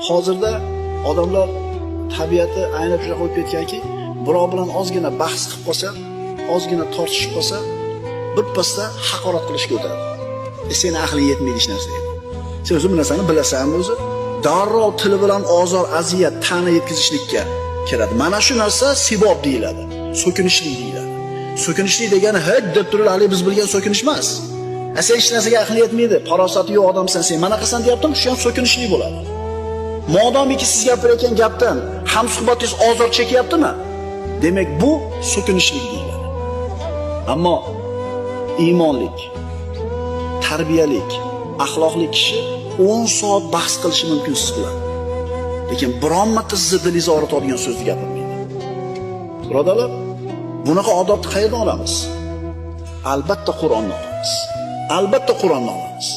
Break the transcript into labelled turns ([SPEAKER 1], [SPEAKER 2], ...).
[SPEAKER 1] hozirda odamlar tabiati aynan shunday qo'yib ketganki, birov bilan ozgina bahs qilib qolsa, ozgina tortishib qolsa, birpasda haqorat qilishga o'tadi. Seni aqling yetmaydi hech narsaga. Sen o'zi bu narsani bilasanmi o'zi? Darrov tili bilan ozor, aziyat, ta'na yetkazishlikka kiradi. Mana shu narsa sibob deyiladi. So'kinishlik deyiladi. So'kinishlik degani hid deb turib, hali biz bilgan so'kinish emas. Sen hech narsaga aqli yetmaydi, farosati yo'q odamsan sen. Mana qilsan deyaptim, shu ham so'kinishlik bo'ladi. Modomiki siz gapirayotgan gapdan hamsuhbatingiz ozor chekyaptimi? Demak, bu so'kinishlik deyiladi. Ammo iymonlik, tarbiyalik, axloqli kishi 10 soat bahs qilishi mumkin siz bilan. Lekin biron marta sizni dilingizni og'ritadigan so'zni gapirmaydi. Birodarlar, bunaqa odobni qayerdan olamiz? Albatta Qur'ondan olamiz. Albatta Qur'ondan olamiz.